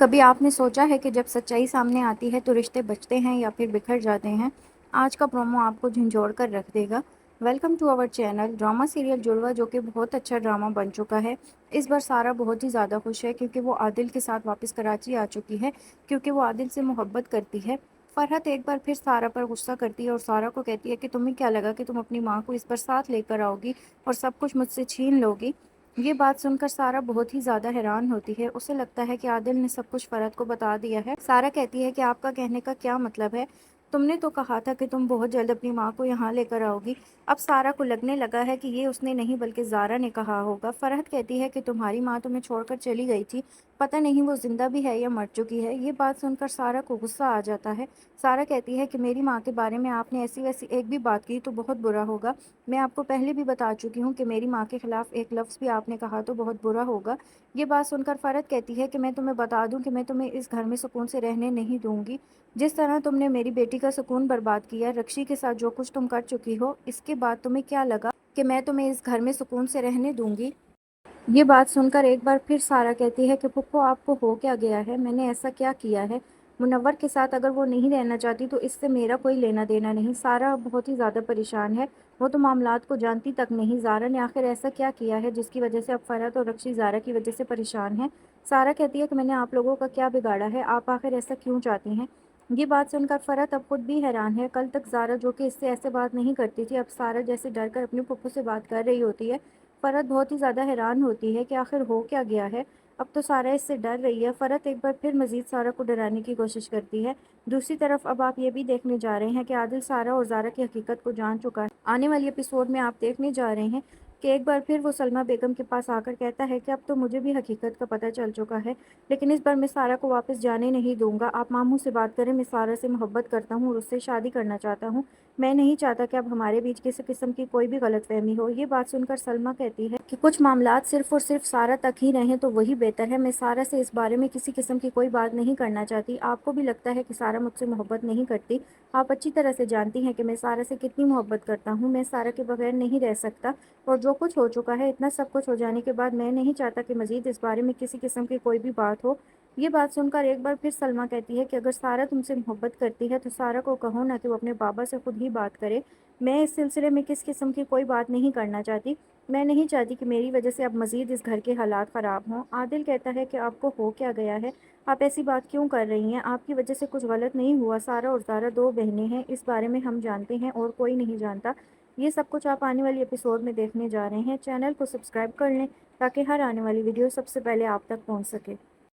کبھی آپ نے سوچا ہے کہ جب سچائی سامنے آتی ہے تو رشتے بچتے ہیں یا پھر بکھر جاتے ہیں؟ آج کا پرومو آپ کو جھنجھوڑ کر رکھ دے گا۔ Welcome to our channel drama serial Judwaa, جو کہ بہت اچھا ڈرامہ بن چکا ہے۔ اس بار سارا بہت ہی زیادہ خوش ہے کیونکہ وہ عادل کے ساتھ واپس کراچی آ چکی ہے، کیونکہ وہ عادل سے محبت کرتی ہے۔ فرحت ایک بار پھر سارا پر غصہ کرتی ہے اور سارا کو کہتی ہے کہ تمہیں کیا لگا کہ تم اپنی ماں کو اس پر ساتھ لے کر آؤ گی اور سب کچھ مجھ سے چھین لو گی؟ یہ بات سن کر سارا بہت ہی زیادہ حیران ہوتی ہے۔ اسے لگتا ہے کہ عادل نے سب کچھ فرحت کو بتا دیا ہے۔ سارا کہتی ہے کہ آپ کا کہنے کا کیا مطلب ہے؟ تم نے تو کہا تھا کہ تم بہت جلد اپنی ماں کو یہاں لے کر آؤ گی۔ اب سارا کو لگنے لگا ہے کہ یہ اس نے نہیں بلکہ زارا نے کہا ہوگا۔ فرحت کہتی ہے کہ تمہاری ماں تمہیں چھوڑ کر چلی گئی تھی، پتہ نہیں وہ زندہ بھی ہے یا مر چکی ہے۔ یہ بات سن کر سارا کو غصہ آ جاتا ہے۔ سارا کہتی ہے کہ میری ماں کے بارے میں آپ نے ایسی ویسی ایک بھی بات کی تو بہت برا ہوگا۔ میں آپ کو پہلے بھی بتا چکی ہوں کہ میری ماں کے خلاف ایک لفظ بھی آپ نے کہا تو بہت برا ہوگا۔ یہ بات سن کر فرحت کہتی ہے کہ میں تمہیں بتا دوں کہ میں تمہیں اس گھر میں سکون سے رہنے نہیں دوں گی۔ جس طرح تم نے میری بیٹی کا سکون برباد کیا، رکشی کے ساتھ جو کچھ تم کر چکی ہو، اس کے بعد تمہیں کیا لگا کہ میں تمہیں اس گھر میں سکون سے رہنے دوں گی؟ یہ بات سن کر ایک بار پھر سارا کہتی ہے کہ پھپھو آپ کو ہو کیا گیا ہے؟ میں نے ایسا کیا کیا ہے؟ منور کے ساتھ اگر وہ نہیں رہنا چاہتی تو اس سے میرا کوئی لینا دینا نہیں۔ سارا بہت ہی زیادہ پریشان ہے، وہ تو معاملات کو جانتی تک نہیں۔ زارا نے آخر ایسا کیا کیا ہے جس کی وجہ سے اب فرحت اور رکشی زارا کی وجہ سے پریشان ہیں؟ سارا کہتی ہے کہ میں نے آپ لوگوں کا کیا بگاڑا ہے؟ آپ آخر ایسا کیوں چاہتی ہیں؟ یہ بات سن کر فرحت اب خود بھی حیران ہے۔ کل تک زارا جو کہ اس سے ایسے بات نہیں کرتی تھی، اب سارا جیسے ڈر کر اپنی پھپھو سے بات کر رہی ہوتی ہے۔ فرحت بہت ہی زیادہ حیران ہوتی ہے کہ آخر ہو کیا گیا ہے۔ اب تو سارا اس سے ڈر رہی ہے۔ فرحت ایک بار پھر مزید سارا کو ڈرانے کی کوشش کرتی ہے۔ دوسری طرف اب آپ یہ بھی دیکھنے جا رہے ہیں کہ عادل سارا اور زارا کی حقیقت کو جان چکا ہے۔ آنے والی ایپیسوڈ میں آپ دیکھنے جا رہے ہیں کہ ایک بار پھر وہ سلمیٰ بیگم کے پاس آ کر کہتا ہے کہ اب تو مجھے بھی حقیقت کا پتہ چل چکا ہے، لیکن اس بار میں سارا کو واپس جانے نہیں دوں گا۔ آپ ماموں سے بات کریں، میں سارا سے محبت کرتا ہوں اور اس سے شادی کرنا چاہتا ہوں۔ میں نہیں چاہتا کہ اب ہمارے بیچ کسی قسم کی کوئی بھی غلط فہمی ہو۔ یہ بات سن کر سلمیٰ کہتی ہے کہ کچھ معاملات صرف اور صرف سارا تک ہی رہیں تو وہی بہتر ہے۔ میں سارا سے اس بارے میں کسی قسم کی کوئی بات نہیں کرنا چاہتی۔ آپ کو بھی لگتا ہے کہ سارا مجھ سے محبت نہیں کرتی، آپ اچھی طرح سے جانتی ہیں کہ میں سارا سے کتنی محبت کرتا ہوں۔ میں سارا کے بغیر نہیں رہ سکتا، اور جو کچھ ہو چکا ہے، اتنا سب کچھ ہو جانے کے بعد میں نہیں چاہتا کہ مزید اس بارے میں کسی قسم کی کوئی بھی بات ہو۔ یہ بات سن کر ایک بار پھر سلمیٰ کہتی ہے کہ اگر سارا تم سے محبت کرتی ہے تو سارا کو کہو نا کہ وہ اپنے بابا سے خود ہی بات کرے۔ میں اس سلسلے میں کس قسم کی کوئی بات نہیں کرنا چاہتی۔ میں نہیں چاہتی کہ میری وجہ سے اب مزید اس گھر کے حالات خراب ہوں۔ عادل کہتا ہے کہ آپ کو ہو کیا گیا ہے؟ آپ ایسی بات کیوں کر رہی ہیں؟ آپ کی وجہ سے کچھ غلط نہیں ہوا۔ سارا اور زارا دو بہنیں ہیں، اس بارے میں ہم جانتے ہیں اور کوئی نہیں جانتا۔ یہ سب کچھ آپ آنے والی ایپیسوڈ میں دیکھنے جا رہے ہیں۔ چینل کو سبسکرائب کر لیں تاکہ ہر آنے والی ویڈیو سب سے پہلے آپ تک پہنچ سکے۔